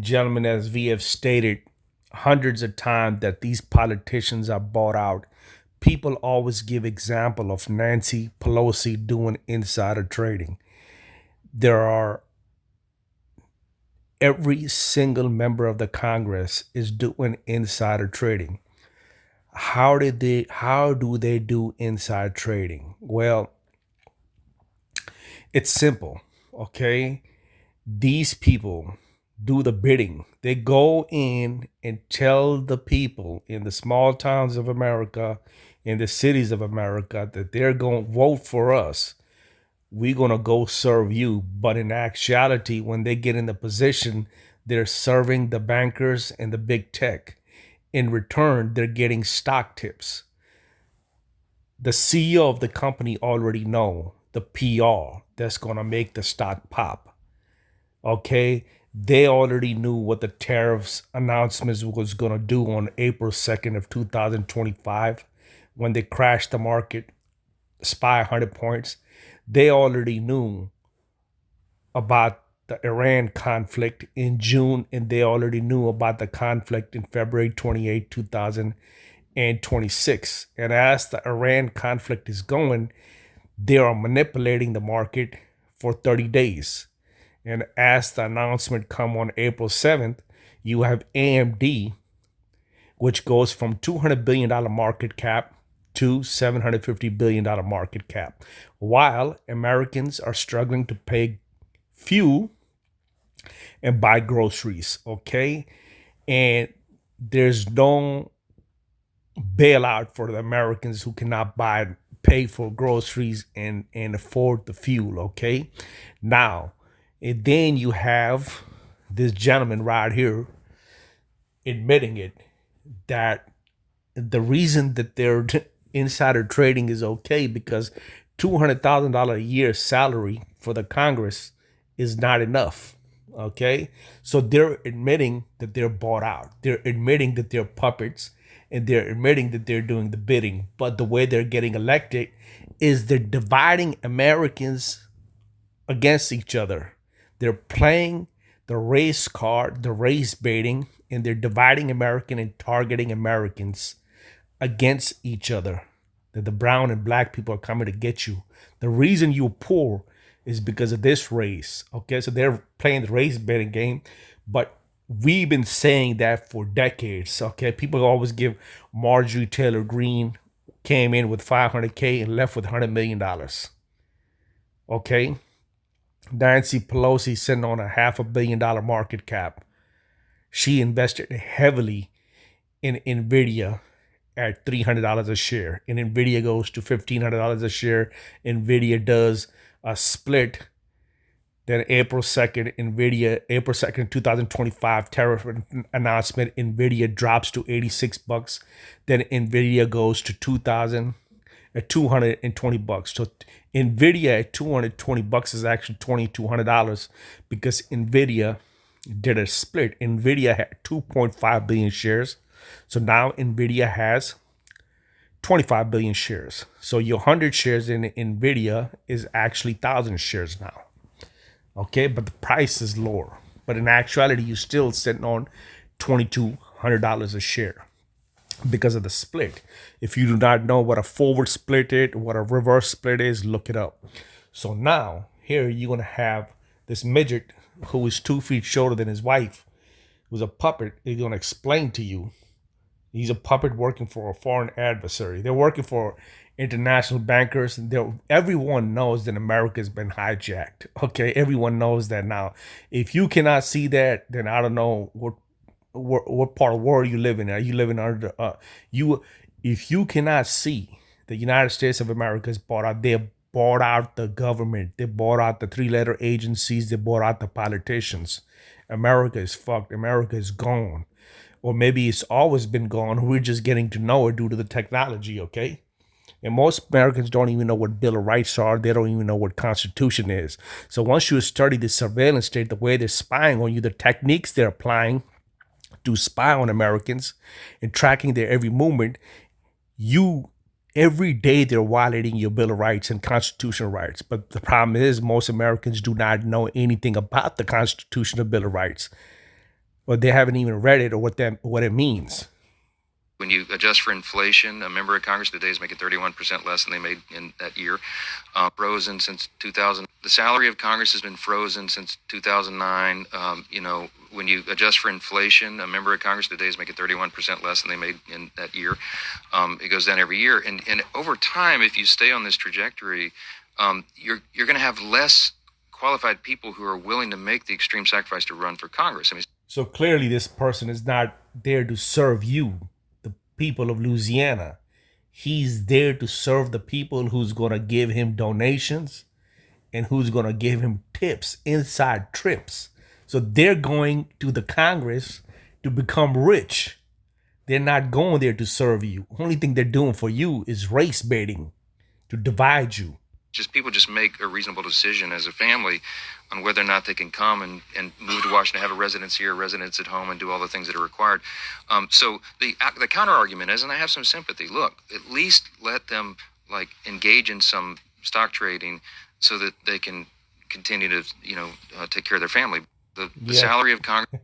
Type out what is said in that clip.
Gentlemen, as we have stated hundreds of times that these politicians are bought out, people always give example of Nancy Pelosi doing insider trading. There are every single member of the Congress is doing insider trading. How do they do inside trading? Well, it's simple, okay? These people do the bidding. They go in and tell the people in the small towns of America, in the cities of America, that they're going to vote for us. We're going to go serve you. But in actuality, when they get in the position, they're serving the bankers and the big tech. In return, they're getting stock tips. The CEO of the company already know the PR that's going to make the stock pop. Okay, they already knew what the tariffs announcements was going to do on April 2nd of 2025 when they crashed the market by 100 points. They already knew about the Iran conflict in June, and they already knew about the conflict in February 28, 2026. And as the Iran conflict is going, they are manipulating the market for 30 days. And as the announcement come on April 7th, you have AMD, which goes from $200 billion market cap to $750 billion market cap, while Americans are struggling to pay fuel and buy groceries, okay? And there's no bailout for the Americans who cannot pay for groceries and afford the fuel, okay? Now, and then you have this gentleman right here admitting it, that the reason that their insider trading is okay because $200,000 a year salary for the Congress is not enough. Okay, so they're admitting that they're bought out. They're admitting that they're puppets, and they're admitting that they're doing the bidding. But the way they're getting elected is they're dividing Americans against each other. They're playing the race card, the race baiting, and they're dividing American and targeting Americans against each other. That the brown and black people are coming to get you. The reason you're poor is because of this race. Okay, so they're playing the race betting game, but we've been saying that for decades. Okay, people always give Marjorie Taylor Greene came in with 500K and left with $100 million. Okay, Nancy Pelosi sitting on a $500 million market cap. She invested heavily in Nvidia at $300 a share, and Nvidia goes to $1,500 a share. Nvidia does a split. Then April 2nd, April 2nd, 2025 tariff announcement, Nvidia drops to 86 bucks. Then Nvidia goes to 2,000 at 220 bucks. So Nvidia at 220 bucks is actually $2,200 because Nvidia did a split. Nvidia had 2.5 billion shares. So now Nvidia has 25 billion shares. So your 100 shares in Nvidia is actually 1,000 shares now. Okay, but the price is lower. But in actuality, you're still sitting on $2,200 a share because of the split. If you do not know what a forward split is, what a reverse split is, look it up. So now here you're gonna have this midget who is 2 feet shorter than his wife, who's a puppet. He's gonna explain to you. He's a puppet working for a foreign adversary. They're working for international bankers. Everyone knows that America's been hijacked. Okay, everyone knows that now. If you cannot see that, then I don't know what part of the world you live in. Are you living under you? If you cannot see the United States of America is bought out, they bought out the government. They bought out the three-letter agencies. They bought out the politicians. America is fucked. America is gone. Or maybe it's always been gone. We're just getting to know it due to the technology, okay? And most Americans don't even know what Bill of Rights are. They don't even know what Constitution is. So once you study the surveillance state, the way they're spying on you, the techniques they're applying to spy on Americans and tracking their every movement, every day they're violating your Bill of Rights and constitutional rights. But the problem is most Americans do not know anything about the Constitution or Bill of Rights. or they haven't even read it or what it means. When you adjust for inflation, a member of Congress today is making 31% less than they made in that year. Frozen since 2000. The salary of Congress has been frozen since 2009. When you adjust for inflation, a member of Congress today is making 31% less than they made in that year. It goes down every year, and over time, if you stay on this trajectory, you're going to have less qualified people who are willing to make the extreme sacrifice to run for Congress. I mean, So clearly, this person is not there to serve you, the people of Louisiana. He's there to serve the people who's going to give him donations and who's going to give him tips, inside trips. So they're going to the Congress to become rich. They're not going there to serve you. Only thing they're doing for you is race baiting to divide you. just people just make a reasonable decision as a family on whether or not they can come and move to Washington, have a residence here, a residence at home, and do all the things that are required. So the counter argument is, and I have some sympathy. Look, at least let them like engage in some stock trading so that they can continue to take care of their family. The Yeah. salary of Congress.